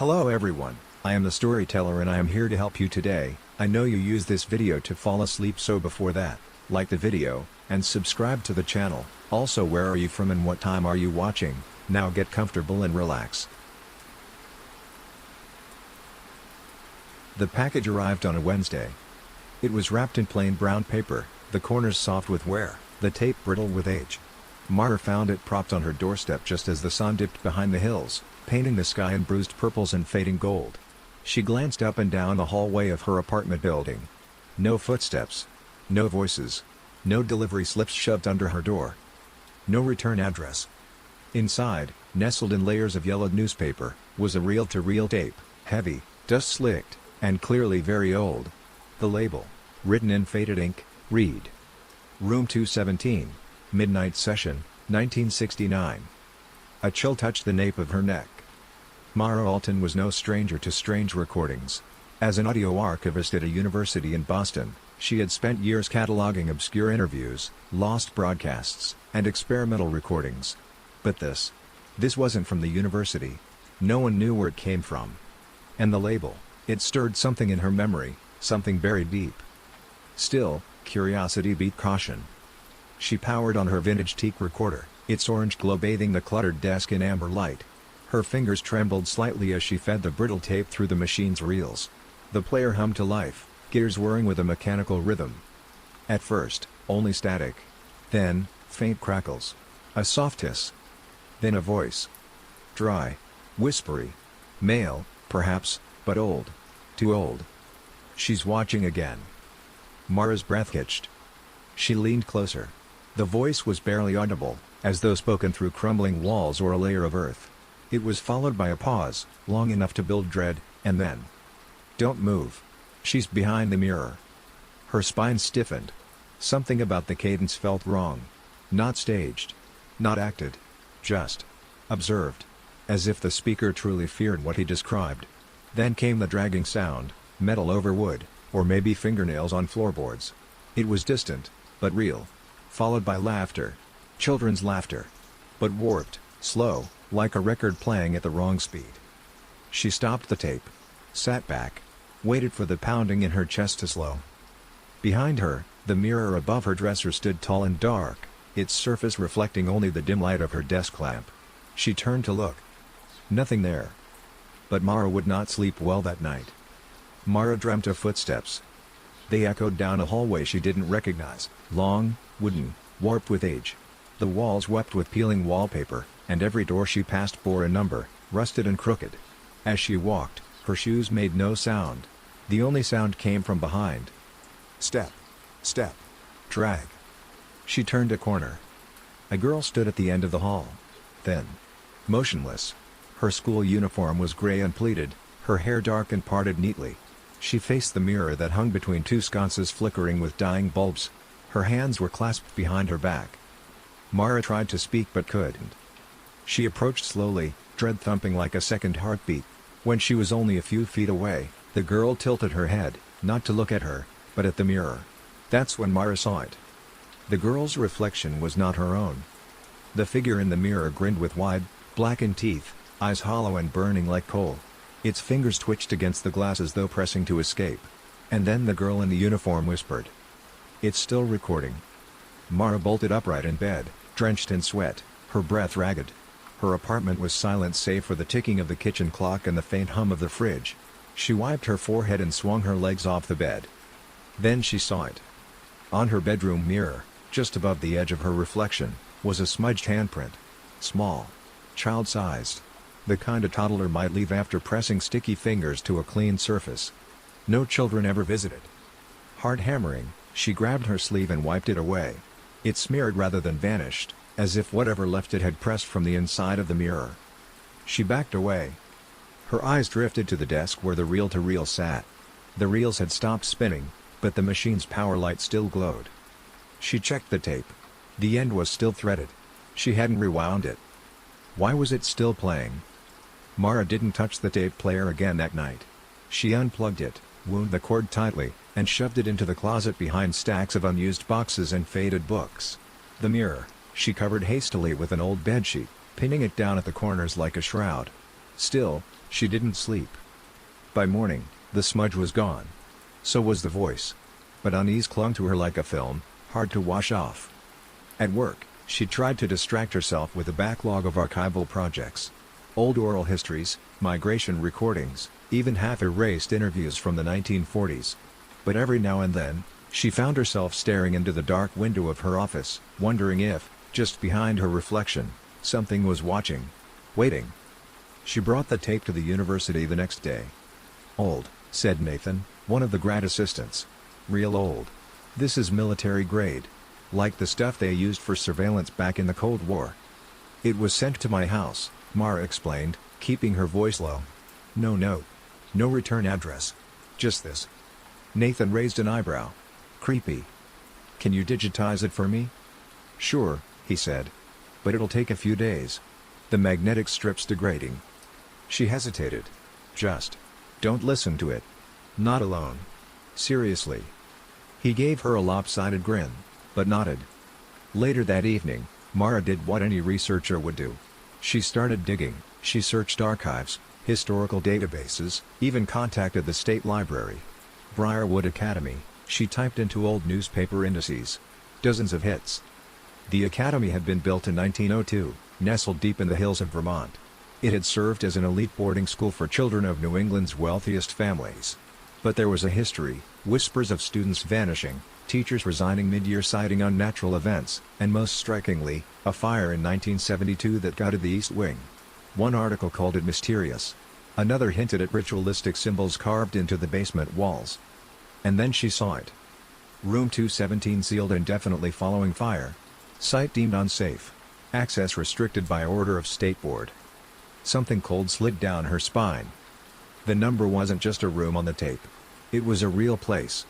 Hello everyone, I am the storyteller and I am here to help you today. I know you use this video to fall asleep, so before that, like the video, and subscribe to the channel. Also, where are you from and what time are you watching? Now get comfortable and relax. The package arrived on a Wednesday. It was wrapped in plain brown paper, the corners soft with wear, the tape brittle with age. Mara found it propped on her doorstep just as the sun dipped behind the hills, painting the sky in bruised purples and fading gold. She glanced up and down the hallway of her apartment building. No footsteps. No voices. No delivery slips shoved under her door. No return address. Inside, nestled in layers of yellowed newspaper, was a reel-to-reel tape, heavy, dust-slicked, and clearly very old. The label, written in faded ink, read: Room 217, Midnight Session, 1969. A chill touched the nape of her neck. Mara Alton was no stranger to strange recordings. As an audio archivist at a university in Boston, she had spent years cataloging obscure interviews, lost broadcasts, and experimental recordings. But this wasn't from the university. No one knew where it came from. And the label, it stirred something in her memory, something buried deep. Still, curiosity beat caution. She powered on her vintage teak recorder, its orange glow bathing the cluttered desk in amber light. Her fingers trembled slightly as she fed the brittle tape through the machine's reels. The player hummed to life, gears whirring with a mechanical rhythm. At first, only static. Then, faint crackles. A soft hiss. Then a voice. Dry. Whispery. Male, perhaps, but old. Too old. She's watching again. Mara's breath hitched. She leaned closer. The voice was barely audible, as though spoken through crumbling walls or a layer of earth. It was followed by a pause, long enough to build dread, and then, "Don't move. She's behind the mirror." Her spine stiffened. Something about the cadence felt wrong. Not staged. Not acted. Just observed. As if the speaker truly feared what he described. Then came the dragging sound, metal over wood, or maybe fingernails on floorboards. It was distant, but real. Followed by laughter. Children's laughter. But warped, slow, like a record playing at the wrong speed. She stopped the tape. Sat back. Waited for the pounding in her chest to slow. Behind her, the mirror above her dresser stood tall and dark, its surface reflecting only the dim light of her desk lamp. She turned to look. Nothing there. But Mara would not sleep well that night. Mara dreamt of footsteps. They echoed down a hallway she didn't recognize, long, wooden, warped with age. The walls wept with peeling wallpaper, and every door she passed bore a number, rusted and crooked. As she walked, her shoes made no sound. The only sound came from behind. Step. Step. Drag. She turned a corner. A girl stood at the end of the hall. Thin. Motionless. Her school uniform was gray and pleated, her hair dark and parted neatly. She faced the mirror that hung between two sconces flickering with dying bulbs. Her hands were clasped behind her back. Mara tried to speak but couldn't. She approached slowly, dread thumping like a second heartbeat. When she was only a few feet away, the girl tilted her head, not to look at her, but at the mirror. That's when Mara saw it. The girl's reflection was not her own. The figure in the mirror grinned with wide, blackened teeth, eyes hollow and burning like coal. Its fingers twitched against the glass as though pressing to escape. And then the girl in the uniform whispered. "It's still recording." Mara bolted upright in bed, drenched in sweat, her breath ragged. Her apartment was silent save for the ticking of the kitchen clock and the faint hum of the fridge. She wiped her forehead and swung her legs off the bed. Then she saw it. On her bedroom mirror, just above the edge of her reflection, was a smudged handprint. Small. Child-sized. The kind a toddler might leave after pressing sticky fingers to a clean surface. No children ever visited. Hard hammering, she grabbed her sleeve and wiped it away. It smeared rather than vanished, as if whatever left it had pressed from the inside of the mirror. She backed away. Her eyes drifted to the desk where the reel-to-reel sat. The reels had stopped spinning, but the machine's power light still glowed. She checked the tape. The end was still threaded. She hadn't rewound it. Why was it still playing? Mara didn't touch the tape player again that night. She unplugged it, wound the cord tightly, and shoved it into the closet behind stacks of unused boxes and faded books. The mirror, she covered hastily with an old bedsheet, pinning it down at the corners like a shroud. Still, She didn't sleep. By morning, the smudge was gone. So was the voice. But unease clung to her like a film, hard to wash off. At work, she tried to distract herself with a backlog of archival projects. Old oral histories, migration recordings, even half-erased interviews from the 1940s. But every now and then, she found herself staring into the dark window of her office, wondering if, just behind her reflection, something was watching. Waiting. She brought the tape to the university the next day. "Old," said Nathan, one of the grad assistants. "Real old. This is military grade. Like the stuff they used for surveillance back in the Cold War." "It was sent to my house," Mara explained, keeping her voice low. "No note. No return address. Just this." Nathan raised an eyebrow. "Creepy. Can you digitize it for me?" "Sure," he said. "But it'll take a few days. The magnetic strip's degrading." She hesitated. "Just don't listen to it. Not alone. Seriously." He gave her a lopsided grin, but nodded. Later that evening, Mara did what any researcher would do. She started digging. She searched archives, historical databases, even contacted the state library. Briarwood Academy, she typed into old newspaper indices. Dozens of hits. The academy had been built in 1902, nestled deep in the hills of Vermont. It had served as an elite boarding school for children of New England's wealthiest families. But there was a history, whispers of students vanishing, teachers resigning mid-year citing unnatural events, and most strikingly, a fire in 1972 that gutted the East Wing. One article called it mysterious. Another hinted at ritualistic symbols carved into the basement walls. And then she saw it. Room 217 sealed indefinitely following fire. Site deemed unsafe. Access restricted by order of State Board. Something cold slid down her spine. The number wasn't just a room on the tape. It was a real place.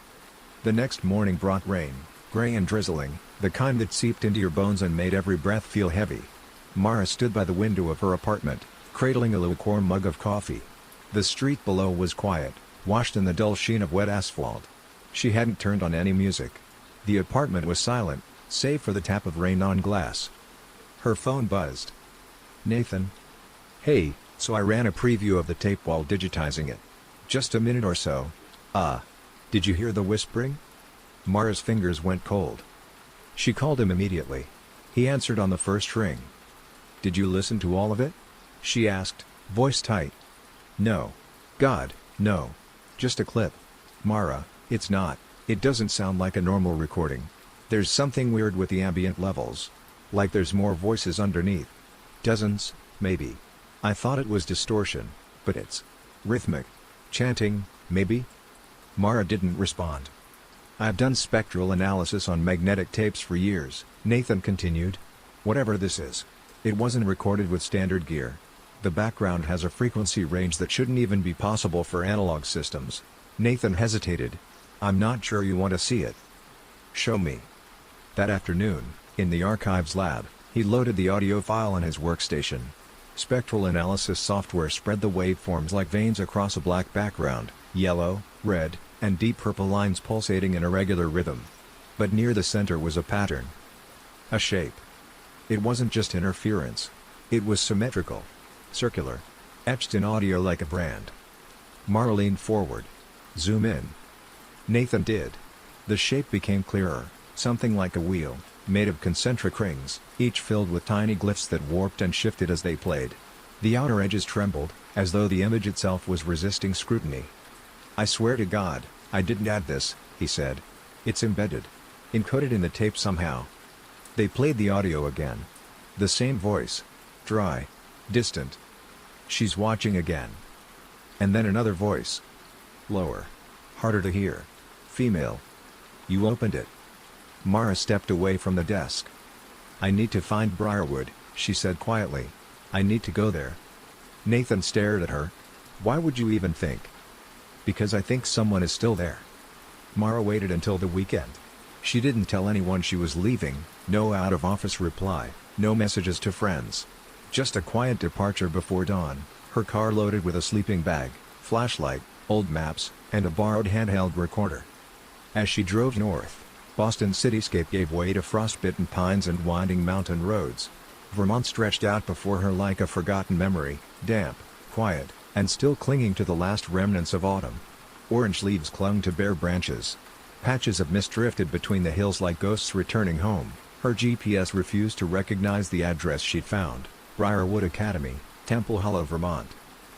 The next morning brought rain, gray and drizzling, the kind that seeped into your bones and made every breath feel heavy. Mara stood by the window of her apartment, cradling a lukewarm mug of coffee. The street below was quiet, washed in the dull sheen of wet asphalt. She hadn't turned on any music. The apartment was silent, save for the tap of rain on glass. Her phone buzzed. "Nathan?" "Hey, so I ran a preview of the tape while digitizing it. Just a minute or so. Did you hear the whispering?" Mara's fingers went cold. She called him immediately. He answered on the first ring. "Did you listen to all of it?" she asked, voice tight. "No. God, no. Just a clip." "Mara, it's not. It doesn't sound like a normal recording. There's something weird with the ambient levels. Like there's more voices underneath. Dozens, maybe. I thought it was distortion, but it's rhythmic. Chanting, maybe?" Mara didn't respond. "I've done spectral analysis on magnetic tapes for years," Nathan continued. "Whatever this is, it wasn't recorded with standard gear. The background has a frequency range that shouldn't even be possible for analog systems." Nathan hesitated. "I'm not sure you want to see it." "Show me." That afternoon, in the archives lab, he loaded the audio file on his workstation. Spectral analysis software spread the waveforms like veins across a black background, yellow, red, and deep purple lines pulsating in a regular rhythm. But near the center was a pattern. A shape. It wasn't just interference. It was symmetrical. Circular. Etched in audio like a brand. Mara leaned forward. "Zoom in." Nathan did. The shape became clearer, something like a wheel, made of concentric rings, each filled with tiny glyphs that warped and shifted as they played. The outer edges trembled, as though the image itself was resisting scrutiny. "I swear to God, I didn't add this," he said. "It's embedded. Encoded in the tape somehow." They played the audio again. The same voice. Dry. Distant. "She's watching again." And then another voice. Lower. Harder to hear. Female. "You opened it." Mara stepped away from the desk. "I need to find Briarwood," she said quietly. "I need to go there." Nathan stared at her. "Why would you even think?" "Because I think someone is still there." Mara waited until the weekend. She didn't tell anyone she was leaving, no out-of-office reply, no messages to friends. Just a quiet departure before dawn, her car loaded with a sleeping bag, flashlight, old maps, and a borrowed handheld recorder. As she drove north, Boston's cityscape gave way to frostbitten pines and winding mountain roads. Vermont stretched out before her like a forgotten memory, damp, quiet, and still clinging to the last remnants of autumn. Orange leaves clung to bare branches. Patches of mist drifted between the hills like ghosts returning home. Her GPS refused to recognize the address she'd found: Briarwood Academy, Temple Hollow, Vermont.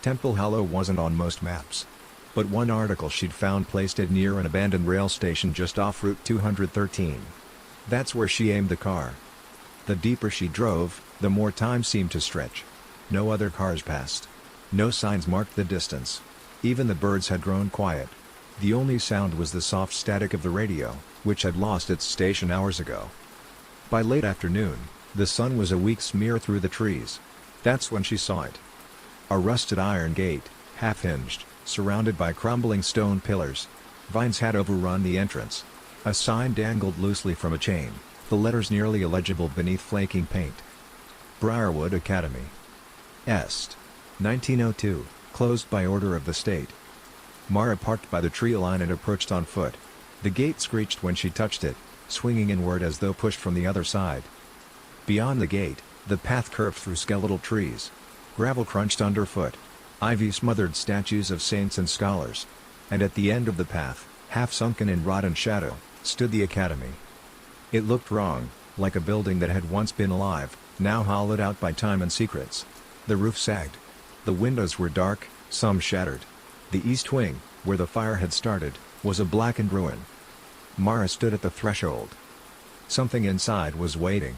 Temple Hollow wasn't on most maps. But one article she'd found placed it near an abandoned rail station just off Route 213. That's where she aimed the car. The deeper she drove, the more time seemed to stretch. No other cars passed. No signs marked the distance. Even the birds had grown quiet. The only sound was the soft static of the radio, which had lost its station hours ago. By late afternoon, the sun was a weak smear through the trees. That's when she saw it. A rusted iron gate, half-hinged, surrounded by crumbling stone pillars. Vines had overrun the entrance. A sign dangled loosely from a chain, the letters nearly illegible beneath flaking paint. Briarwood Academy. Est. 1902, closed by order of the state. Mara parked by the tree line and approached on foot. The gate screeched when she touched it, swinging inward as though pushed from the other side. Beyond the gate, the path curved through skeletal trees. Gravel crunched underfoot. Ivy smothered statues of saints and scholars. And at the end of the path, half sunken in rot and shadow, stood the academy. It looked wrong, like a building that had once been alive, now hollowed out by time and secrets. The roof sagged. The windows were dark, some shattered. The east wing, where the fire had started, was a blackened ruin. Mara stood at the threshold. Something inside was waiting.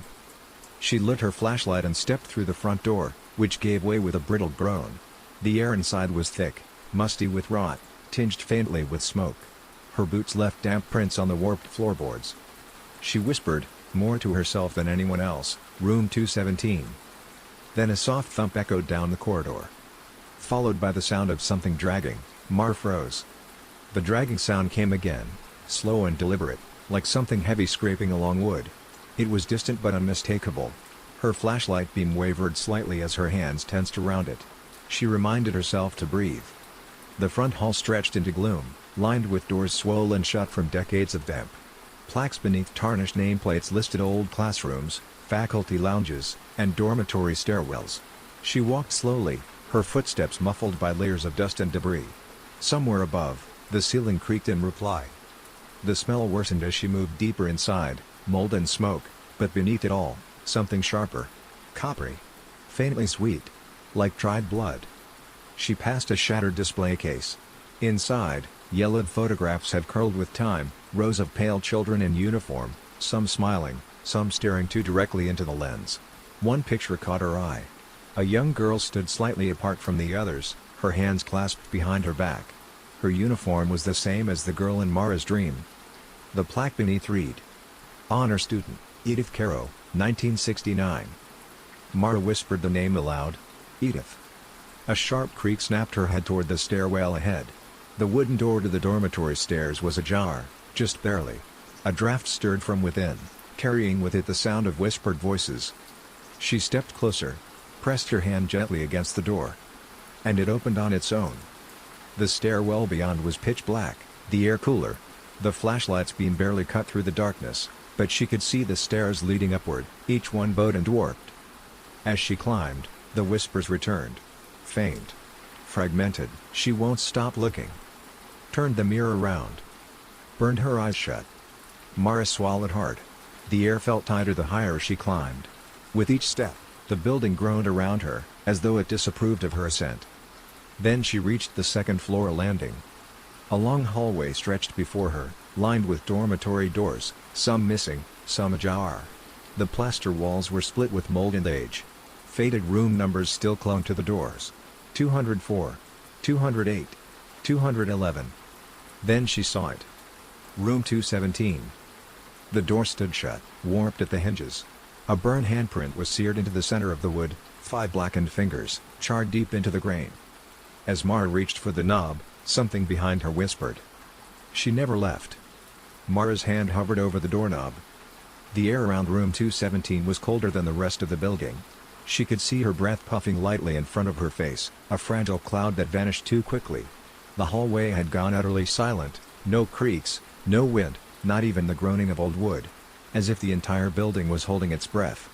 She lit her flashlight and stepped through the front door, which gave way with a brittle groan. The air inside was thick, musty with rot, tinged faintly with smoke. Her boots left damp prints on the warped floorboards. She whispered, more to herself than anyone else, "Room 217. Then a soft thump echoed down the corridor. Followed by the sound of something dragging. Mara froze. The dragging sound came again, slow and deliberate, like something heavy scraping along wood. It was distant but unmistakable. Her flashlight beam wavered slightly as her hands tensed around it. She reminded herself to breathe. The front hall stretched into gloom, lined with doors swollen shut from decades of damp. Plaques beneath tarnished nameplates listed old classrooms, faculty lounges, and dormitory stairwells. She walked slowly, her footsteps muffled by layers of dust and debris. Somewhere above, the ceiling creaked in reply. The smell worsened as she moved deeper inside, mold and smoke, but beneath it all, something sharper. Coppery. Faintly sweet. Like dried blood. She passed a shattered display case. Inside, yellowed photographs had curled with time, rows of pale children in uniform, some smiling, some staring too directly into the lens. One picture caught her eye. A young girl stood slightly apart from the others, her hands clasped behind her back. Her uniform was the same as the girl in Mara's dream. The plaque beneath read: Honor Student, Edith Caro, 1969. Mara whispered the name aloud. Edith. A sharp creak snapped her head toward the stairwell ahead. The wooden door to the dormitory stairs was ajar, just barely. A draft stirred from within, carrying with it the sound of whispered voices. She stepped closer, pressed her hand gently against the door. And it opened on its own. The stairwell beyond was pitch black, the air cooler. The flashlight's beam barely cut through the darkness, but she could see the stairs leading upward, each one bowed and warped. As she climbed, the whispers returned. Faint. Fragmented. She won't stop looking. Turned the mirror around. Burned her eyes shut. Mara swallowed hard. The air felt tighter the higher she climbed. With each step, the building groaned around her, as though it disapproved of her ascent. Then she reached the second-floor landing. A long hallway stretched before her, lined with dormitory doors, some missing, some ajar. The plaster walls were split with mold and age. Faded room numbers still clung to the doors. 204. 208. 211. Then she saw it. Room 217. The door stood shut, warped at the hinges. A burned handprint was seared into the center of the wood, 5 blackened fingers, charred deep into the grain. As Mara reached for the knob, something behind her whispered. She never left. Mara's hand hovered over the doorknob. The air around room 217 was colder than the rest of the building. She could see her breath puffing lightly in front of her face, a fragile cloud that vanished too quickly. The hallway had gone utterly silent, no creaks, no wind, not even the groaning of old wood. As if the entire building was holding its breath.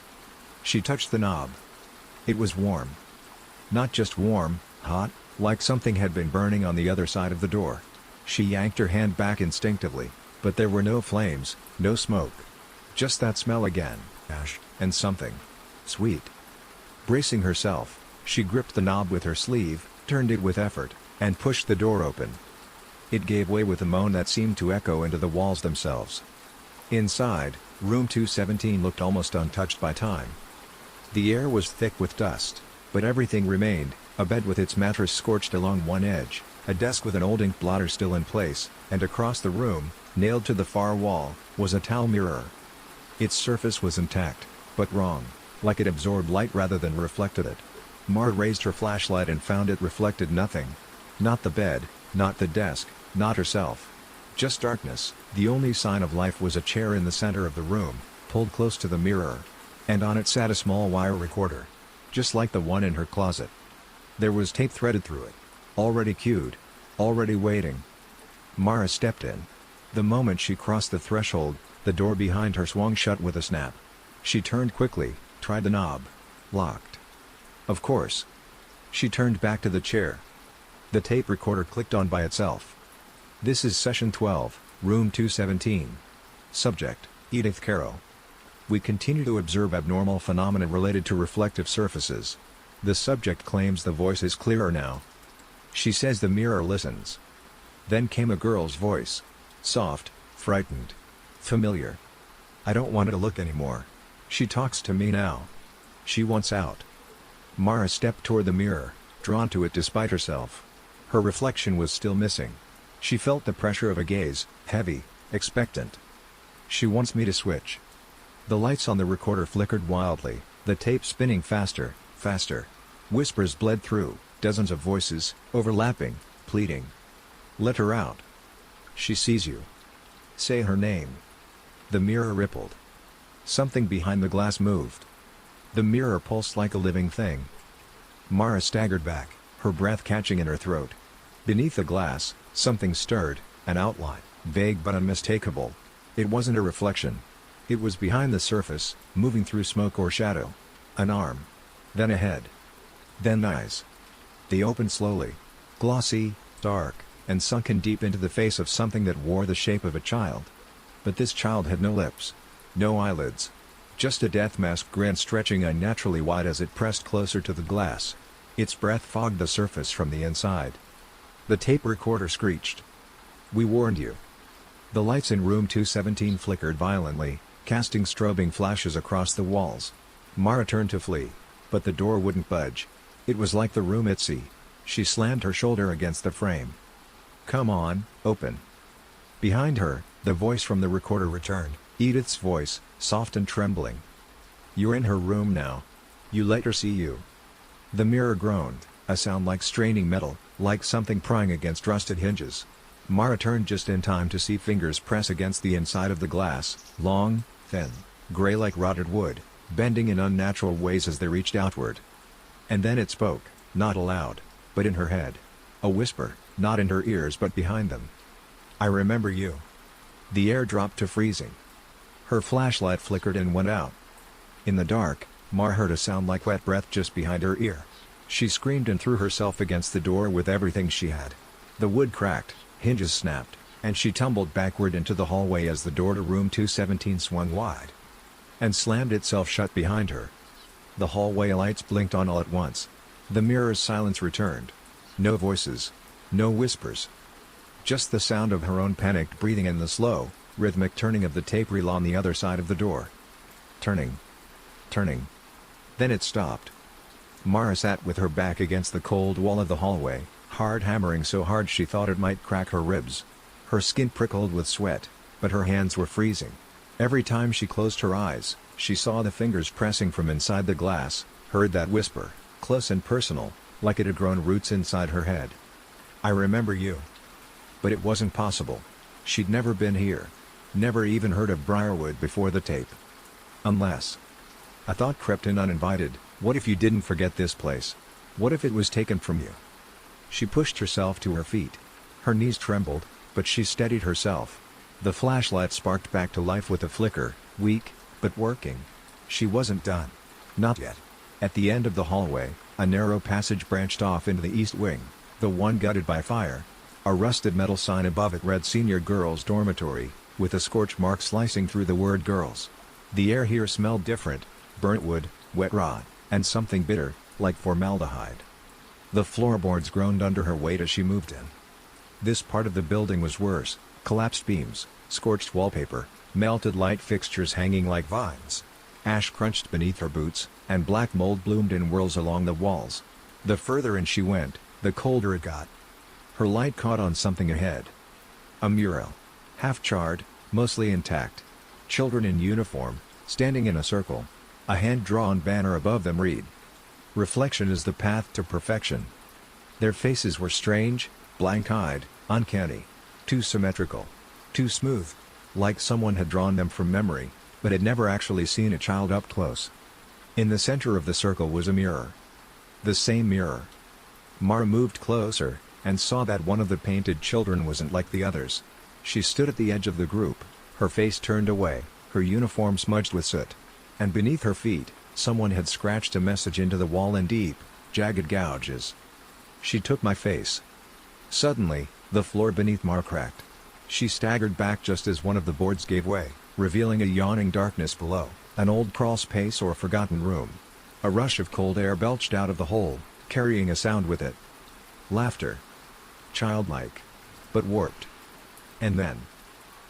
She touched the knob. It was warm. Not just warm, hot, like something had been burning on the other side of the door. She yanked her hand back instinctively, but there were no flames, no smoke. Just that smell again, ash, and something sweet. Bracing herself, she gripped the knob with her sleeve, turned it with effort, and pushed the door open. It gave way with a moan that seemed to echo into the walls themselves. Inside, room 217 looked almost untouched by time. The air was thick with dust, but everything remained: a bed with its mattress scorched along one edge, a desk with an old ink blotter still in place, and across the room, nailed to the far wall, was a towel mirror. Its surface was intact, but wrong, like it absorbed light rather than reflected it. Mara raised her flashlight and found it reflected nothing. Not the bed, not the desk, not herself. Just darkness. The only sign of life was a chair in the center of the room, pulled close to the mirror. And on it sat a small wire recorder. Just like the one in her closet. There was tape threaded through it. Already cued. Already waiting. Mara stepped in. The moment she crossed the threshold, the door behind her swung shut with a snap. She turned quickly, tried the knob. Locked. Of course. She turned back to the chair. The tape recorder clicked on by itself. This is session 12, room 217. Subject, Edith Caro. We continue to observe abnormal phenomena related to reflective surfaces. The subject claims the voice is clearer now. She says the mirror listens. Then came a girl's voice. Soft, frightened. Familiar. I don't want to look anymore. She talks to me now. She wants out. Mara stepped toward the mirror, drawn to it despite herself. Her reflection was still missing. She felt the pressure of a gaze, heavy, expectant. She wants me to switch. The lights on the recorder flickered wildly, the tape spinning faster, faster. Whispers bled through, dozens of voices, overlapping, pleading. Let her out. She sees you. Say her name. The mirror rippled. Something behind the glass moved. The mirror pulsed like a living thing. Mara staggered back, her breath catching in her throat. Beneath the glass, something stirred, an outline, vague but unmistakable. It wasn't a reflection. It was behind the surface, moving through smoke or shadow. An arm. Then a head. Then eyes. They opened slowly. Glossy, dark, and sunken deep into the face of something that wore the shape of a child. But this child had no lips. No eyelids. Just a death-masked grin stretching unnaturally wide as it pressed closer to the glass. Its breath fogged the surface from the inside. The tape recorder screeched. We warned you. The lights in room 217 flickered violently, casting strobing flashes across the walls. Mara turned to flee. But the door wouldn't budge. It was like the room itself. She slammed her shoulder against the frame. Come on, open. Behind her, the voice from the recorder returned, Edith's voice, soft and trembling. You're in her room now. You let her see you. The mirror groaned, a sound like straining metal, like something prying against rusted hinges. Mara turned just in time to see fingers press against the inside of the glass, long, thin, gray like rotted wood, bending in unnatural ways as they reached outward. And then it spoke, not aloud, but in her head. A whisper, not in her ears but behind them. I remember you. The air dropped to freezing. Her flashlight flickered and went out. In the dark, Mara heard a sound like wet breath just behind her ear. She screamed and threw herself against the door with everything she had. The wood cracked, hinges snapped, and she tumbled backward into the hallway as the door to room 217 swung wide and slammed itself shut behind her. The hallway lights blinked on all at once. The mirror's silence returned. No voices. No whispers. Just the sound of her own panicked breathing and the slow, rhythmic turning of the tape reel on the other side of the door. Turning. Turning. Then it stopped. Mara sat with her back against the cold wall of the hallway, heart hammering so hard she thought it might crack her ribs. Her skin prickled with sweat, but her hands were freezing. Every time she closed her eyes, she saw the fingers pressing from inside the glass, heard that whisper, close and personal, like it had grown roots inside her head. I remember you. But it wasn't possible. She'd never been here. Never even heard of Briarwood before the tape. Unless. A thought crept in uninvited. What if you didn't forget this place? What if it was taken from you? She pushed herself to her feet. Her knees trembled, but she steadied herself. The flashlight sparked back to life with a flicker, weak, but working. She wasn't done. Not yet. At the end of the hallway, a narrow passage branched off into the east wing. The one gutted by fire. A rusted metal sign above it read Senior Girls Dormitory, with a scorch mark slicing through the word girls. The air here smelled different, burnt wood, wet rot, and something bitter, like formaldehyde. The floorboards groaned under her weight as she moved in. This part of the building was worse: collapsed beams, scorched wallpaper, melted light fixtures hanging like vines. Ash crunched beneath her boots, and black mold bloomed in whirls along the walls. The further in she went, the colder it got. Her light caught on something ahead. A mural. Half-charred, mostly intact. Children in uniform, standing in a circle. A hand-drawn banner above them read, "Reflection is the path to perfection." Their faces were strange, blank-eyed, uncanny. Too symmetrical. Too smooth. Like someone had drawn them from memory, but had never actually seen a child up close. In the center of the circle was a mirror. The same mirror. Mara moved closer, and saw that one of the painted children wasn't like the others. She stood at the edge of the group, her face turned away, her uniform smudged with soot. And beneath her feet, someone had scratched a message into the wall in deep, jagged gouges. She took my face. Suddenly, the floor beneath Mara cracked. She staggered back just as one of the boards gave way, revealing a yawning darkness below, an old crawl space or forgotten room. A rush of cold air belched out of the hole, carrying a sound with it. Laughter. Childlike. But warped. And then,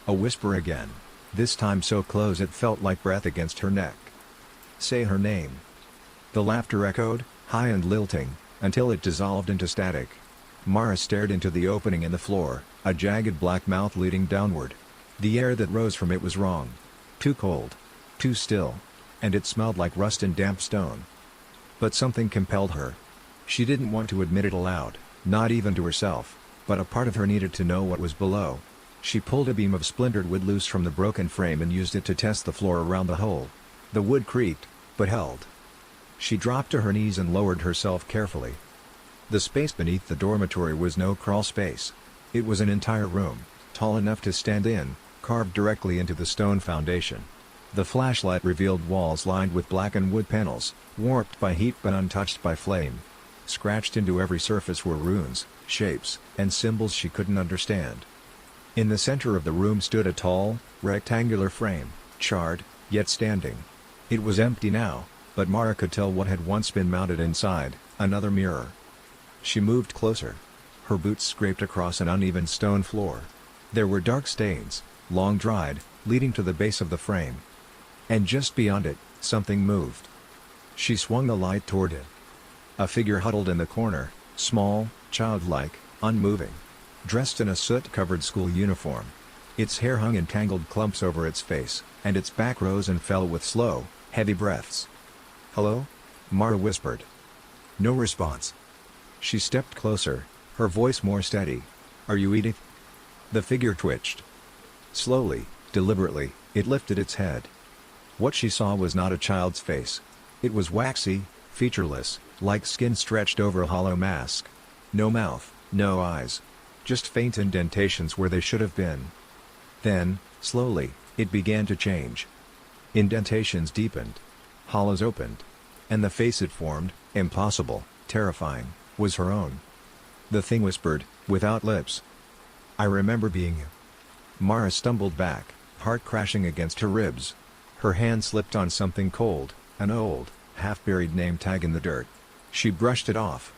a whisper again, this time so close it felt like breath against her neck. "Say her name." The laughter echoed, high and lilting, until it dissolved into static. Mara stared into the opening in the floor, a jagged black mouth leading downward. The air that rose from it was wrong. Too cold. Too still. And it smelled like rust and damp stone. But something compelled her. She didn't want to admit it aloud, not even to herself, but a part of her needed to know what was below. She pulled a beam of splintered wood loose from the broken frame and used it to test the floor around the hole. The wood creaked, but held. She dropped to her knees and lowered herself carefully. The space beneath the dormitory was no crawl space. It was an entire room, tall enough to stand in, carved directly into the stone foundation. The flashlight revealed walls lined with blackened wood panels, warped by heat but untouched by flame. Scratched into every surface were runes, shapes, and symbols she couldn't understand. In the center of the room stood a tall, rectangular frame, charred, yet standing. It was empty now, but Mara could tell what had once been mounted inside, another mirror. She moved closer. Her boots scraped across an uneven stone floor. There were dark stains, long dried, leading to the base of the frame. And just beyond it, something moved. She swung the light toward it. A figure huddled in the corner, small, childlike, unmoving. Dressed in a soot-covered school uniform. Its hair hung in tangled clumps over its face, and its back rose and fell with slow, heavy breaths. "Hello?" Mara whispered. No response. She stepped closer, her voice more steady. "Are you Edith?" The figure twitched. Slowly, deliberately, it lifted its head. What she saw was not a child's face. It was waxy, featureless, like skin stretched over a hollow mask. No mouth, no eyes. Just faint indentations where they should have been. Then, slowly, it began to change. Indentations deepened. Hollows opened. And the face it formed, impossible, terrifying, was her own. The thing whispered, without lips. "I remember being you." Mara stumbled back, heart crashing against her ribs. Her hand slipped on something cold, an old, half-buried name tag in the dirt. She brushed it off.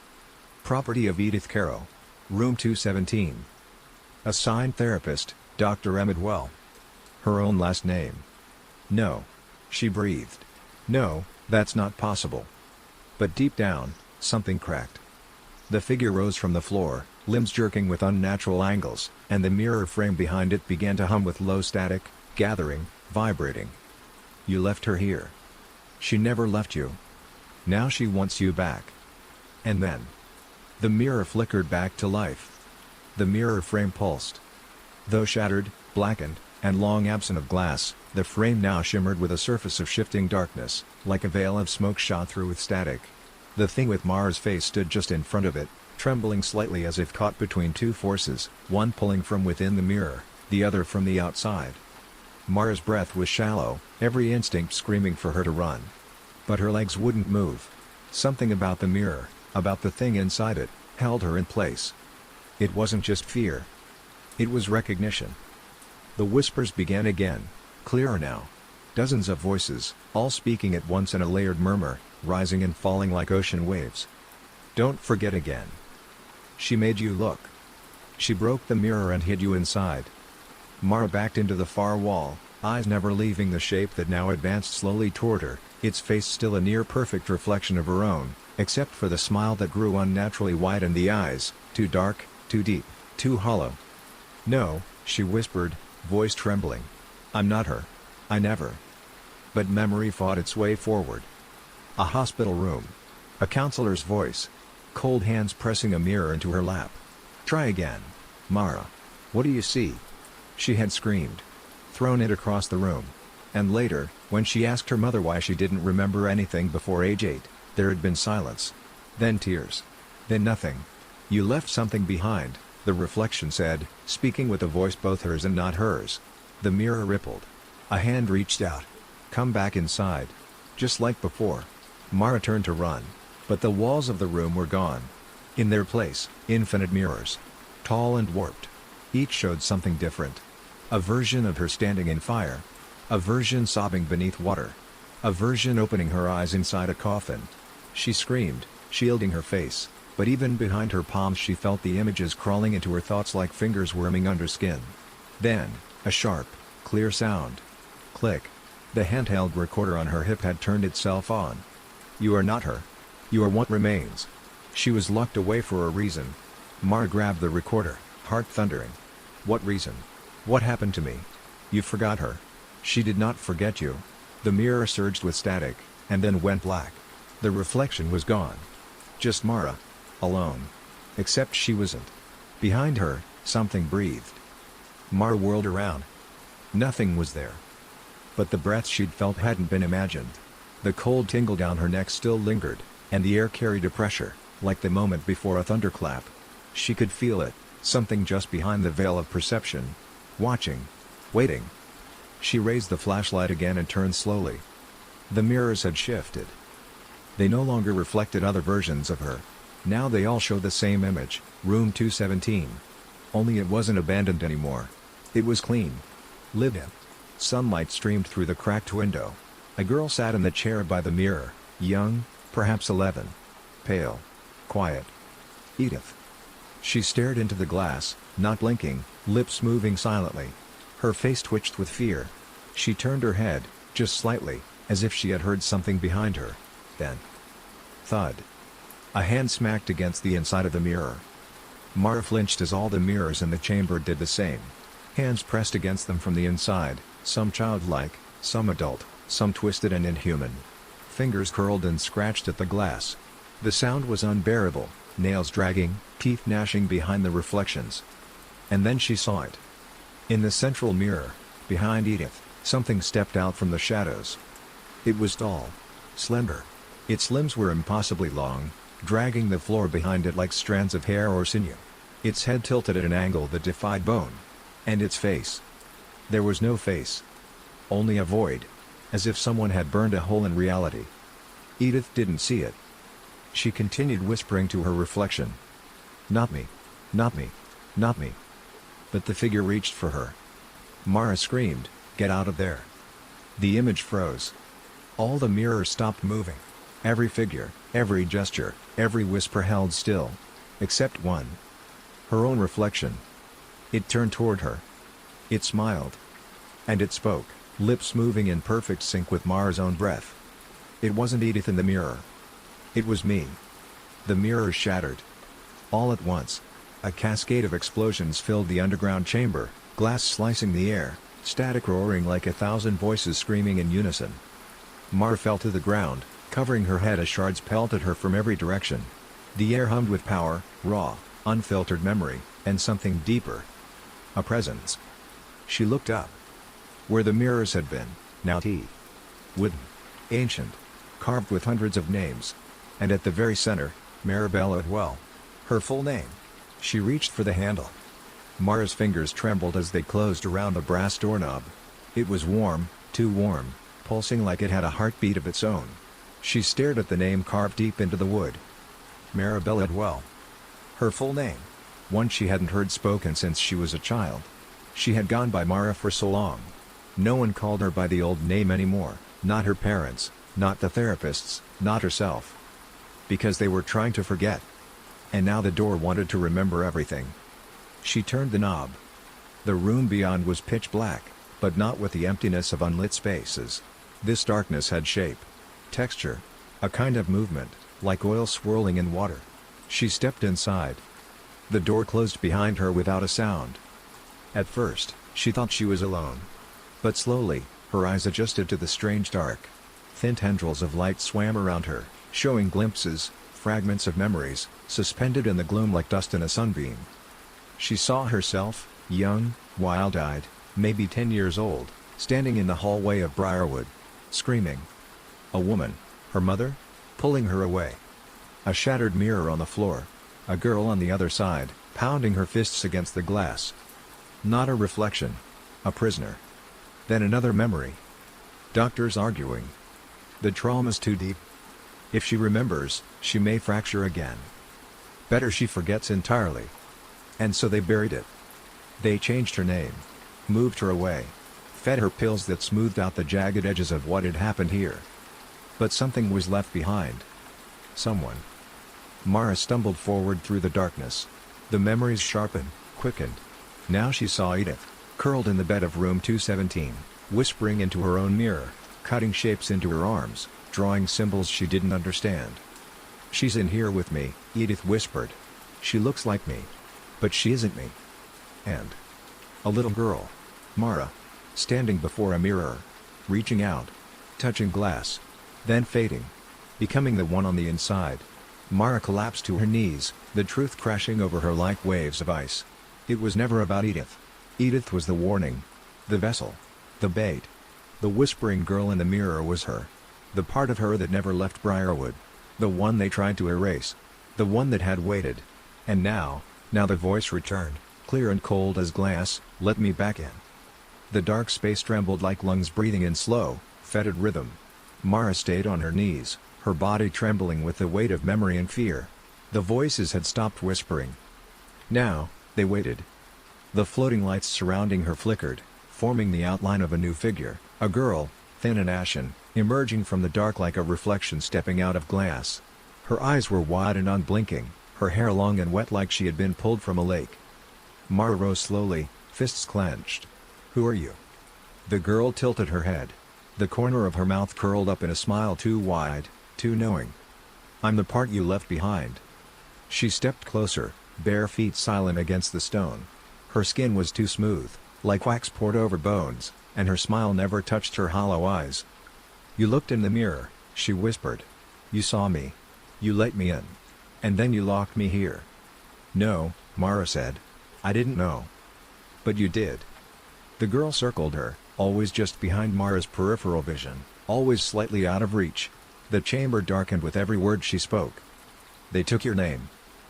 Property of Edith Carroll. Room 217. Assigned therapist, Dr. Emmett Well. Her own last name. "No." She breathed. "No, that's not possible." But deep down, something cracked. The figure rose from the floor, limbs jerking with unnatural angles, and the mirror frame behind it began to hum with low static, gathering, vibrating. "You left her here. She never left you. Now she wants you back." And then, the mirror flickered back to life. The mirror frame pulsed. Though shattered, blackened, and long absent of glass, the frame now shimmered with a surface of shifting darkness, like a veil of smoke shot through with static. The thing with Mara's face stood just in front of it, trembling slightly as if caught between two forces, one pulling from within the mirror, the other from the outside. Mara's breath was shallow, every instinct screaming for her to run. But her legs wouldn't move. Something about the mirror, about the thing inside it, held her in place. It wasn't just fear. It was recognition. The whispers began again, clearer now. Dozens of voices, all speaking at once in a layered murmur, rising and falling like ocean waves. Don't forget again. She made you look. She broke the mirror and hid you inside. Mara backed into the far wall, eyes never leaving the shape that now advanced slowly toward her, its face still a near-perfect reflection of her own, except for the smile that grew unnaturally wide and the eyes, too dark, too deep, too hollow. "No," she whispered, voice trembling. "I'm not her. I never." But memory fought its way forward. A hospital room. A counselor's voice. Cold hands pressing a mirror into her lap. "Try again. Mara. What do you see?" She had screamed. Thrown it across the room. And later, when she asked her mother why she didn't remember anything before age 8, there had been silence. Then tears. Then nothing. "You left something behind," the reflection said, speaking with a voice both hers and not hers. The mirror rippled. A hand reached out. "Come back inside." Just like before. Mara turned to run. But the walls of the room were gone. In their place, infinite mirrors. Tall and warped. Each showed something different. A version of her standing in fire. A version sobbing beneath water. A version opening her eyes inside a coffin. She screamed, shielding her face, but even behind her palms she felt the images crawling into her thoughts like fingers worming under skin. Then, a sharp, clear sound. Click. The handheld recorder on her hip had turned itself on. "You are not her. You are what remains." She was locked away for a reason. Mara grabbed the recorder, heart thundering. "What reason? What happened to me? You forgot her." "She did not forget you." The mirror surged with static, and then went black. The reflection was gone. Just Mara. Alone. Except she wasn't. Behind her, something breathed. Mara whirled around. Nothing was there. But the breath she'd felt hadn't been imagined. The cold tingle down her neck still lingered, and the air carried a pressure, like the moment before a thunderclap. She could feel it, something just behind the veil of perception. Watching. Waiting. She raised the flashlight again and turned slowly. The mirrors had shifted. They no longer reflected other versions of her. Now they all showed the same image, room 217. Only it wasn't abandoned anymore. It was clean. Lived in. Sunlight streamed through the cracked window. A girl sat in the chair by the mirror, young, perhaps 11. Pale. Quiet. Edith. She stared into the glass, not blinking, lips moving silently. Her face twitched with fear. She turned her head, just slightly, as if she had heard something behind her. Then. Thud. A hand smacked against the inside of the mirror. Mara flinched as all the mirrors in the chamber did the same. Hands pressed against them from the inside, some childlike, some adult, some twisted and inhuman. Fingers curled and scratched at the glass. The sound was unbearable, nails dragging, teeth gnashing behind the reflections. And then she saw it. In the central mirror, behind Edith, something stepped out from the shadows. It was tall. Slender. Its limbs were impossibly long, dragging the floor behind it like strands of hair or sinew. Its head tilted at an angle that defied bone. And its face. There was no face. Only a void. As if someone had burned a hole in reality. Edith didn't see it. She continued whispering to her reflection. "Not me. Not me. Not me." But the figure reached for her. Mara screamed, "Get out of there." The image froze. All the mirrors stopped moving. Every figure, every gesture, every whisper held still. Except one. Her own reflection. It turned toward her. It smiled. And it spoke, lips moving in perfect sync with Mara's own breath. It wasn't Edith in the mirror. It was me. The mirrors shattered. All at once. A cascade of explosions filled the underground chamber, glass slicing the air, static roaring like 1,000 voices screaming in unison. Mara fell to the ground, covering her head as shards pelted her from every direction. The air hummed with power, raw, unfiltered memory, and something deeper. A presence. She looked up. Where the mirrors had been, now wooden. Ancient. Carved with hundreds of names. And at the very center, Marabella Atwell. Her full name. She reached for the handle. Mara's fingers trembled as they closed around the brass doorknob. It was warm, too warm, pulsing like it had a heartbeat of its own. She stared at the name carved deep into the wood. Marabella Atwell. Her full name. One she hadn't heard spoken since she was a child. She had gone by Mara for so long. No one called her by the old name anymore, not her parents, not the therapists, not herself. Because they were trying to forget. And now the door wanted to remember everything. She turned the knob. The room beyond was pitch black, but not with the emptiness of unlit spaces. This darkness had shape, texture, a kind of movement, like oil swirling in water. She stepped inside. The door closed behind her without a sound. At first, she thought she was alone. But slowly, her eyes adjusted to the strange dark. Thin tendrils of light swam around her, showing glimpses, fragments of memories, suspended in the gloom like dust in a sunbeam. She saw herself, young, wild-eyed, maybe 10 years old, standing in the hallway of Briarwood, screaming. A woman, her mother, pulling her away. A shattered mirror on the floor. A girl on the other side, pounding her fists against the glass. Not a reflection. A prisoner. Then another memory. Doctors arguing. The trauma's too deep. If she remembers, she may fracture again. Better she forgets entirely. And so they buried it. They changed her name. Moved her away. Fed her pills that smoothed out the jagged edges of what had happened here. But something was left behind. Someone. Mara stumbled forward through the darkness. The memories sharpened, quickened. Now she saw Edith, curled in the bed of room 217, whispering into her own mirror, cutting shapes into her arms, drawing symbols she didn't understand. "She's in here with me," Edith whispered. "She looks like me. But she isn't me." And a little girl, Mara, standing before a mirror, reaching out, touching glass, then fading, becoming the one on the inside. Mara collapsed to her knees, the truth crashing over her like waves of ice. It was never about Edith. Edith was the warning, the vessel, the bait. The whispering girl in the mirror was her. The part of her that never left Briarwood. The one they tried to erase. The one that had waited. And now the voice returned, clear and cold as glass, "Let me back in." The dark space trembled like lungs breathing in slow, fetid rhythm. Mara stayed on her knees, her body trembling with the weight of memory and fear. The voices had stopped whispering. Now, they waited. The floating lights surrounding her flickered, forming the outline of a new figure, a girl, thin and ashen, emerging from the dark like a reflection stepping out of glass. Her eyes were wide and unblinking, her hair long and wet like she had been pulled from a lake. Mara rose slowly, fists clenched. "Who are you?" The girl tilted her head. The corner of her mouth curled up in a smile too wide, too knowing. "I'm the part you left behind." She stepped closer, bare feet silent against the stone. Her skin was too smooth, like wax poured over bones, and her smile never touched her hollow eyes. "You looked in the mirror," she whispered. "You saw me. You let me in. And then you locked me here." "No," Mara said. "I didn't know." "But you did." The girl circled her, always just behind Mara's peripheral vision, always slightly out of reach. The chamber darkened with every word she spoke. "They took your name.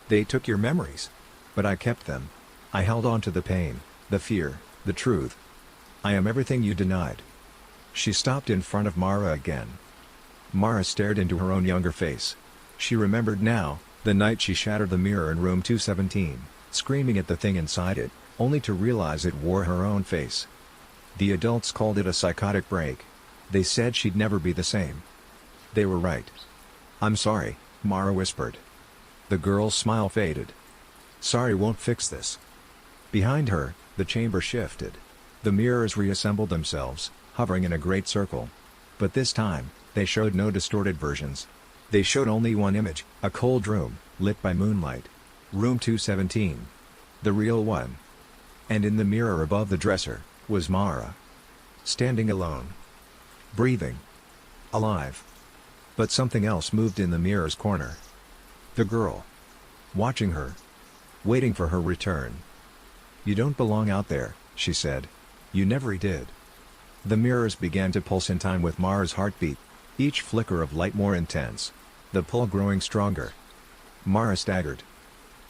They took your memories. But I kept them. I held on to the pain, the fear, the truth. I am everything you denied." She stopped in front of Mara again. Mara stared into her own younger face. She remembered now, the night she shattered the mirror in room 217, screaming at the thing inside it, only to realize it wore her own face. The adults called it a psychotic break. They said she'd never be the same. They were right. "I'm sorry," Mara whispered. The girl's smile faded. "Sorry won't fix this." Behind her, the chamber shifted. The mirrors reassembled themselves, hovering in a great circle. But this time, they showed no distorted versions. They showed only one image, a cold room, lit by moonlight. Room 217. The real one. And in the mirror above the dresser, was Mara. Standing alone. Breathing. Alive. But something else moved in the mirror's corner. The girl. Watching her. Waiting for her return. "You don't belong out there," she said. "You never did." The mirrors began to pulse in time with Mara's heartbeat, each flicker of light more intense, the pull growing stronger. Mara staggered.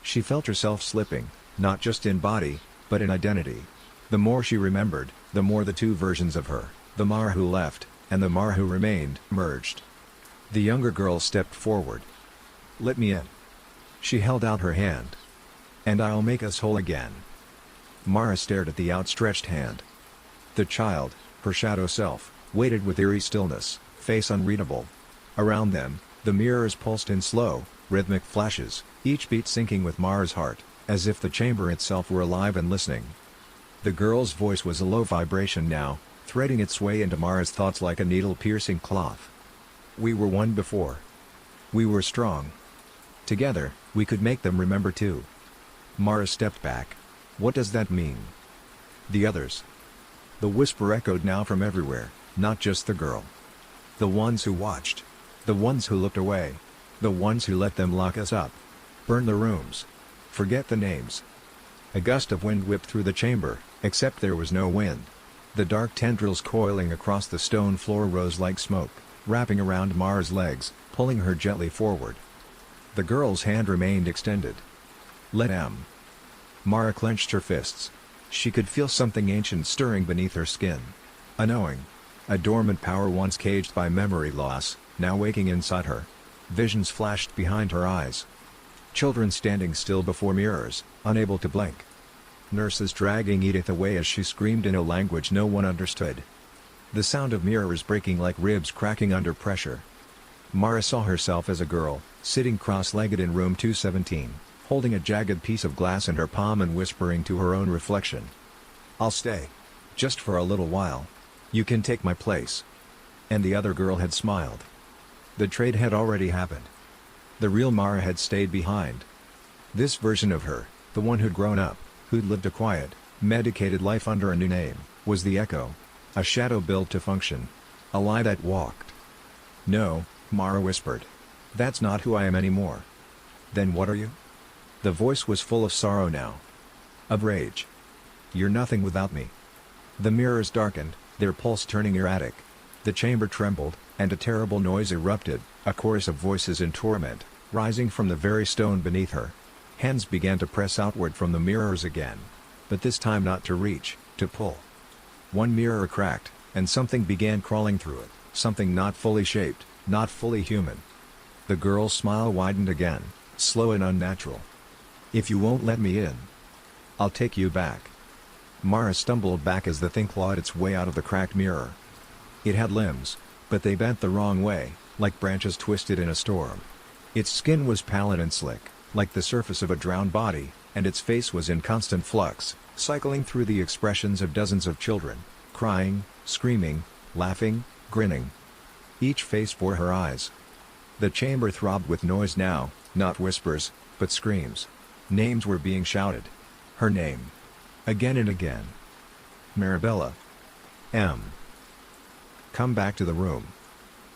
She felt herself slipping, not just in body, but in identity. The more she remembered, the more the two versions of her, the Mara who left, and the Mara who remained, merged. The younger girl stepped forward. "Let me in." She held out her hand. And I'll make us whole again." Mara stared at the outstretched hand. The child, her shadow self, waited with eerie stillness, face unreadable. Around them, the mirrors pulsed in slow, rhythmic flashes, each beat syncing with Mara's heart, as if the chamber itself were alive and listening. The girl's voice was a low vibration now, threading its way into Mara's thoughts like a needle-piercing cloth. "We were one before. We were strong. Together, we could make them remember too." Mara stepped back. "What does that mean?" "The others." The whisper echoed now from everywhere, not just the girl. "The ones who watched. The ones who looked away. The ones who let them lock us up. Burn the rooms. Forget the names." A gust of wind whipped through the chamber, except there was no wind. The dark tendrils coiling across the stone floor rose like smoke, wrapping around Mara's legs, pulling her gently forward. The girl's hand remained extended. "Let em." Mara clenched her fists. She could feel something ancient stirring beneath her skin. A knowing. A dormant power once caged by memory loss, now waking inside her. Visions flashed behind her eyes. Children standing still before mirrors, unable to blink. Nurses dragging Edith away as she screamed in a language no one understood. The sound of mirrors breaking like ribs cracking under pressure. Mara saw herself as a girl, sitting cross-legged in room 217, holding a jagged piece of glass in her palm and whispering to her own reflection. "I'll stay. Just for a little while. You can take my place." And the other girl had smiled. The trade had already happened. The real Mara had stayed behind. This version of her, the one who'd grown up, who'd lived a quiet, medicated life under a new name, was the echo. A shadow built to function. A lie that walked. "No," Mara whispered. "That's not who I am anymore." "Then what are you?" The voice was full of sorrow now. Of rage. "You're nothing without me." The mirrors darkened, their pulse turning erratic. The chamber trembled, and a terrible noise erupted, a chorus of voices in torment, rising from the very stone beneath her. Hands began to press outward from the mirrors again. But this time not to reach, to pull. One mirror cracked, and something began crawling through it, something not fully shaped, not fully human. The girl's smile widened again, slow and unnatural. "If you won't let me in, I'll take you back." Mara stumbled back as the thing clawed its way out of the cracked mirror. It had limbs, but they bent the wrong way, like branches twisted in a storm. Its skin was pallid and slick, like the surface of a drowned body, and its face was in constant flux, cycling through the expressions of dozens of children, crying, screaming, laughing, grinning. Each face bore her eyes. The chamber throbbed with noise now, not whispers, but screams. Names were being shouted. Her name. Again and again. "Marabella. M. Come back to the room."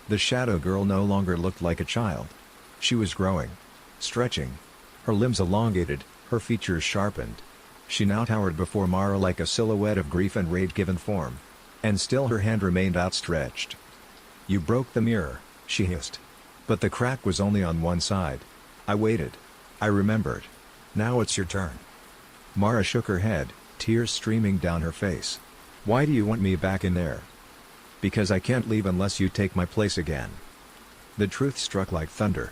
The shadow girl no longer looked like a child. She was growing. Stretching. Her limbs elongated, her features sharpened. She now towered before Mara like a silhouette of grief and rage given form. And still her hand remained outstretched. "You broke the mirror," she hissed. "But the crack was only on one side. I waited. I remembered. Now it's your turn." Mara shook her head, tears streaming down her face. "Why do you want me back in there?" "Because I can't leave unless you take my place again." The truth struck like thunder.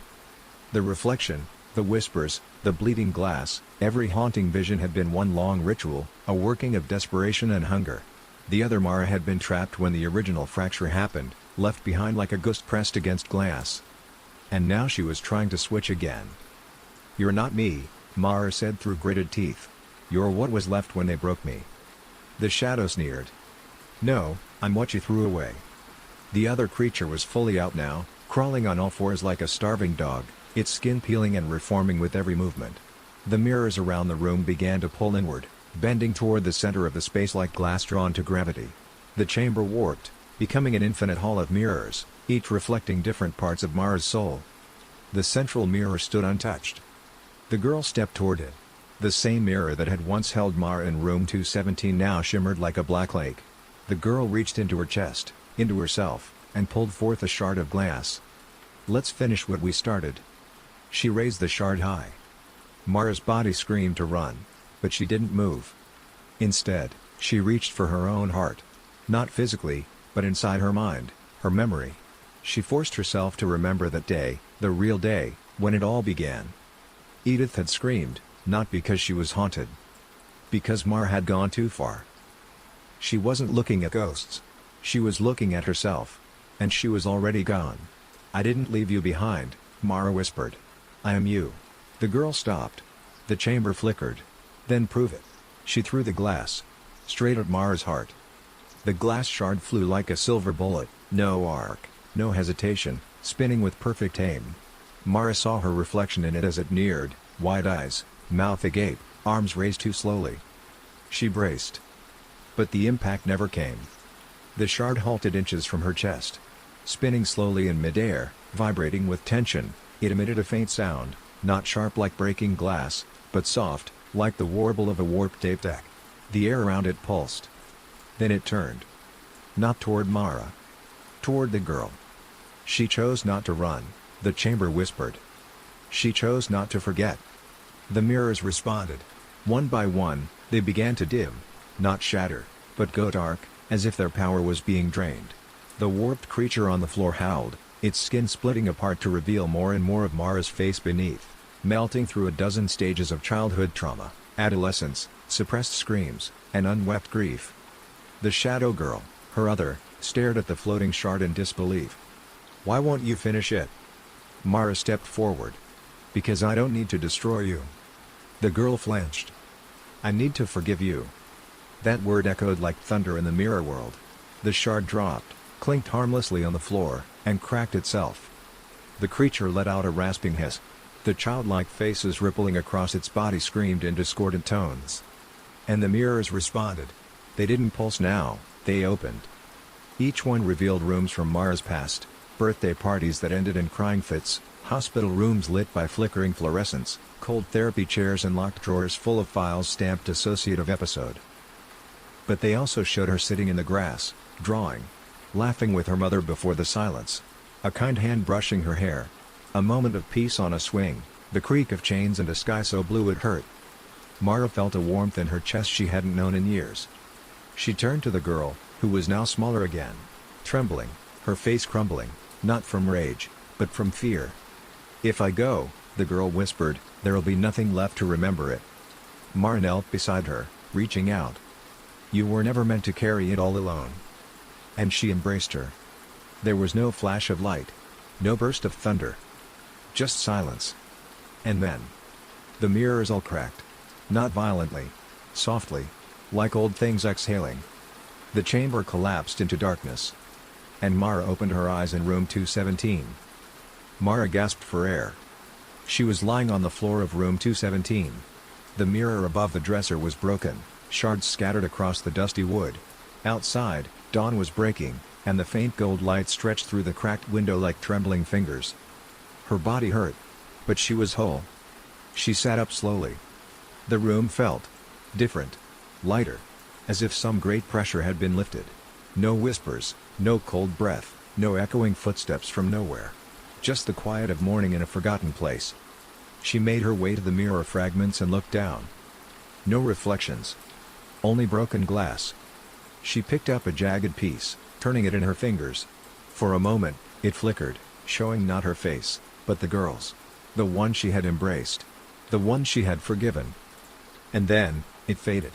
The reflection, the whispers, the bleeding glass, every haunting vision had been one long ritual, a working of desperation and hunger. The other Mara had been trapped when the original fracture happened, left behind like a ghost pressed against glass. And now she was trying to switch again. "You're not me," Mara said through gritted teeth. "You're what was left when they broke me." The shadow sneered. "No, I'm what you threw away." The other creature was fully out now, crawling on all fours like a starving dog, its skin peeling and reforming with every movement. The mirrors around the room began to pull inward, bending toward the center of the space like glass drawn to gravity. The chamber warped, becoming an infinite hall of mirrors, each reflecting different parts of Mara's soul. The central mirror stood untouched. The girl stepped toward it. The same mirror that had once held Mara in room 217 now shimmered like a black lake. The girl reached into her chest, into herself, and pulled forth a shard of glass. "Let's finish what we started." She raised the shard high. Mara's body screamed to run, but she didn't move. Instead, she reached for her own heart. Not physically, but inside her mind, her memory. She forced herself to remember that day, the real day, when it all began. Edith had screamed, Not because she was haunted. Because Mara had gone too far. She wasn't looking at ghosts. She was looking at herself. And she was already gone. "I didn't leave you behind," Mara whispered. "I am you." The girl stopped. The chamber flickered. "Then prove it." She threw the glass. Straight at Mara's heart. The glass shard flew like a silver bullet, no arc, no hesitation, spinning with perfect aim. Mara saw her reflection in it as it neared, wide eyes, mouth agape, arms raised too slowly. She braced. But the impact never came. The shard halted inches from her chest. Spinning slowly in midair, vibrating with tension, it emitted a faint sound, not sharp like breaking glass, but soft, like the warble of a warped tape deck. The air around it pulsed. Then it turned. Not toward Mara. Toward the girl. She chose not to run, the chamber whispered. She chose not to forget. The mirrors responded. One by one, they began to dim, not shatter, but go dark, as if their power was being drained. The warped creature on the floor howled, its skin splitting apart to reveal more and more of Mara's face beneath, melting through a dozen stages of childhood trauma, adolescence, suppressed screams, and unwept grief. The shadow girl, her other, stared at the floating shard in disbelief. "Why won't you finish it?" Mara stepped forward. "Because I don't need to destroy you." The girl flinched. "I need to forgive you." That word echoed like thunder in the mirror world. The shard dropped, clinked harmlessly on the floor, and cracked itself. The creature let out a rasping hiss. The childlike faces rippling across its body screamed in discordant tones. And the mirrors responded. They didn't pulse now, they opened. Each one revealed rooms from Mara's past, birthday parties that ended in crying fits, hospital rooms lit by flickering fluorescence, cold therapy chairs and locked drawers full of files stamped associative episode. But they also showed her sitting in the grass, drawing, laughing with her mother before the silence. A kind hand brushing her hair. A moment of peace on a swing, the creak of chains and a sky so blue it hurt. Mara felt a warmth in her chest she hadn't known in years. She turned to the girl, who was now smaller again. Trembling, her face crumbling, not from rage, but from fear. "If I go," the girl whispered, "there'll be nothing left to remember it." Mara knelt beside her, reaching out. "You were never meant to carry it all alone." And she embraced her. There was no flash of light. No burst of thunder. Just silence. And then, the mirrors all cracked. Not violently. Softly. Like old things exhaling. The chamber collapsed into darkness. And Mara opened her eyes in room 217. Mara gasped for air. She was lying on the floor of room 217. The mirror above the dresser was broken, shards scattered across the dusty wood. Outside, dawn was breaking, and the faint gold light stretched through the cracked window like trembling fingers. Her body hurt. But she was whole. She sat up slowly. The room felt different. Lighter. As if some great pressure had been lifted. No whispers, no cold breath, no echoing footsteps from nowhere. Just the quiet of morning in a forgotten place. She made her way to the mirror fragments and looked down. No reflections. Only broken glass. She picked up a jagged piece, turning it in her fingers. For a moment, it flickered, showing not her face, but the girl's. The one she had embraced. The one she had forgiven. And then, it faded.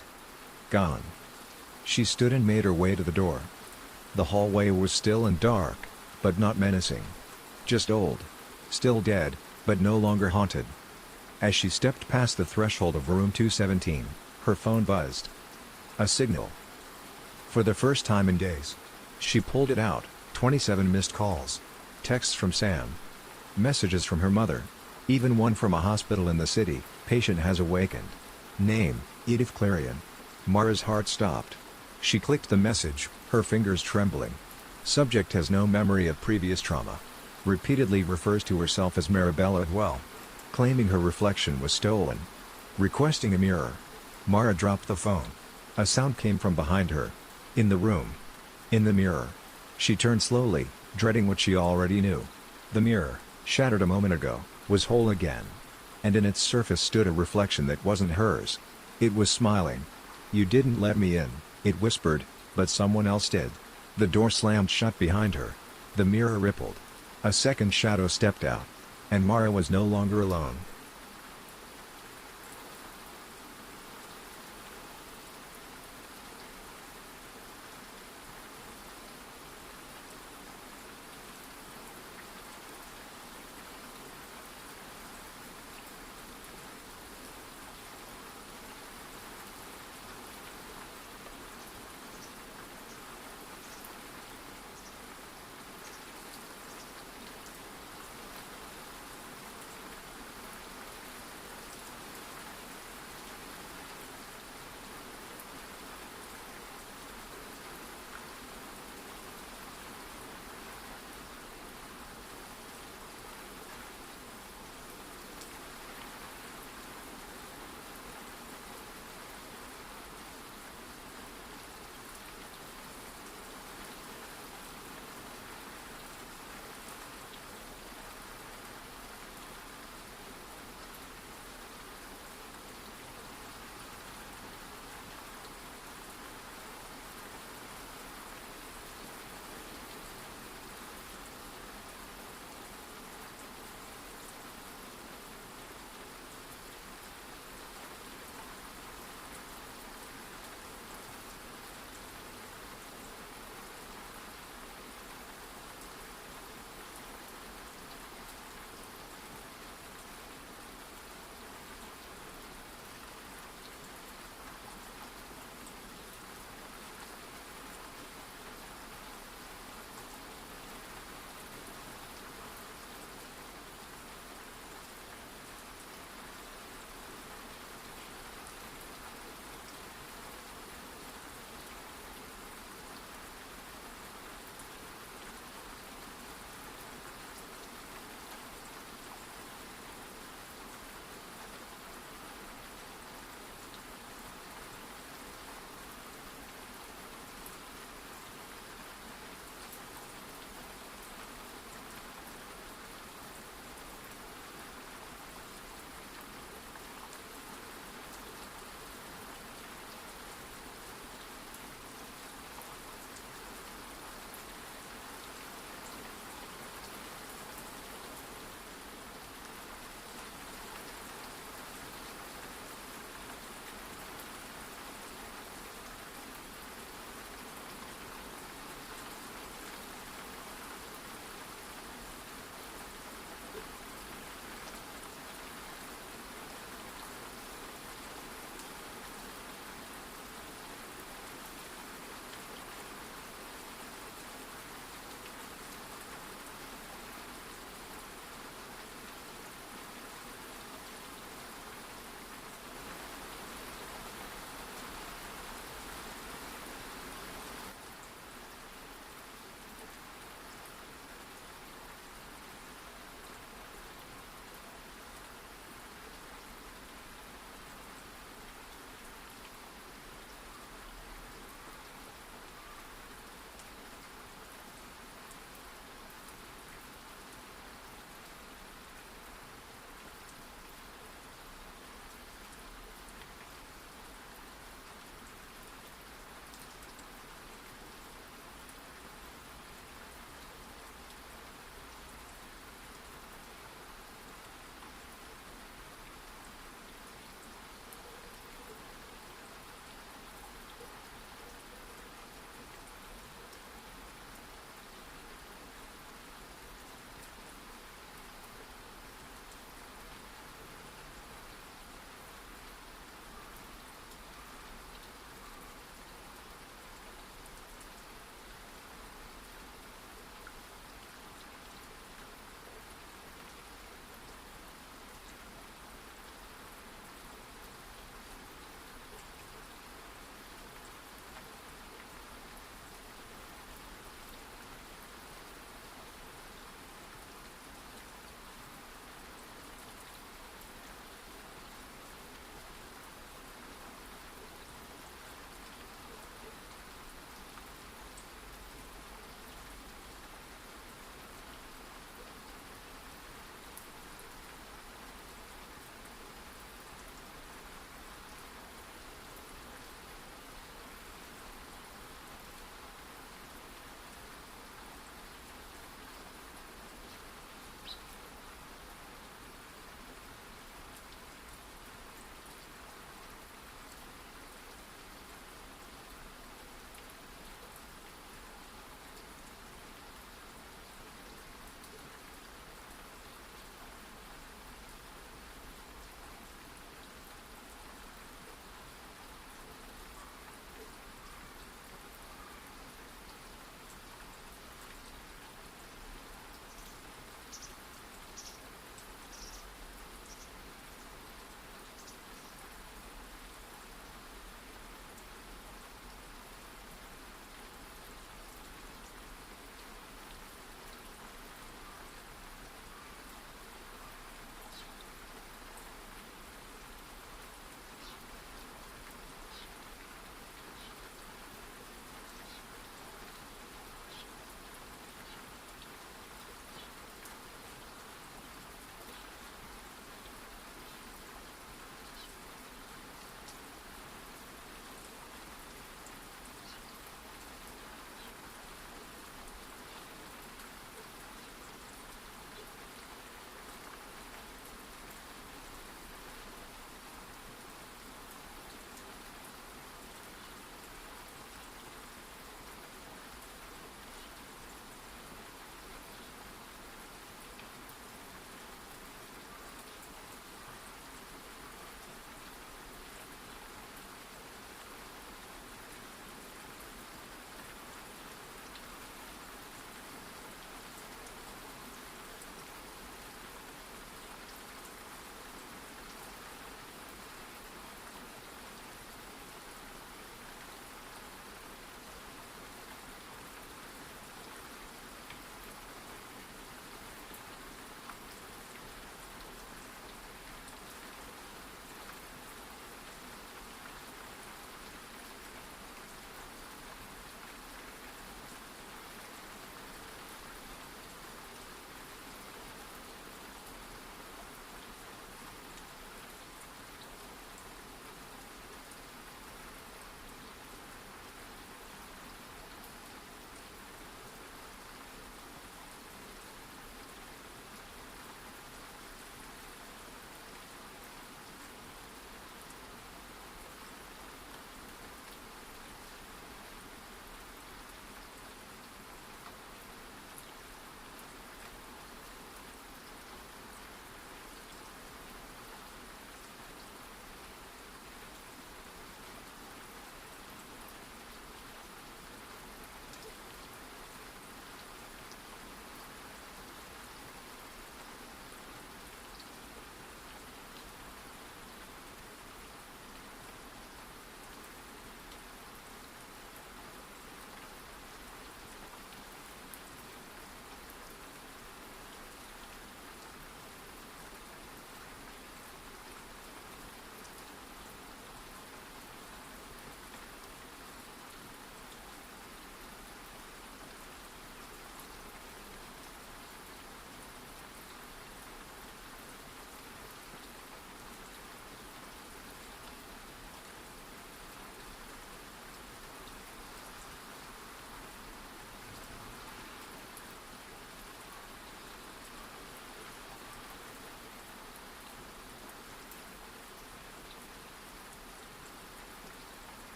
Gone. She stood and made her way to the door. The hallway was still and dark, but not menacing. Just old. Still dead, but no longer haunted. As she stepped past the threshold of room 217, her phone buzzed. A signal. For the first time in days. She pulled it out, 27 missed calls. Texts from Sam. Messages from her mother. Even one from a hospital in the city, "Patient has awakened." Name, Edith Clarion. Mara's heart stopped. She clicked the message, her fingers trembling. Subject has no memory of previous trauma. Repeatedly refers to herself as Marabella Dwell. Claiming her reflection was stolen. Requesting a mirror. Mara dropped the phone. A sound came from behind her. In the room. In the mirror. She turned slowly, dreading what she already knew. The mirror, shattered a moment ago, was whole again. And in its surface stood a reflection that wasn't hers. It was smiling. "You didn't let me in," it whispered, "but someone else did." The door slammed shut behind her. The mirror rippled. A second shadow stepped out. And Mara was no longer alone.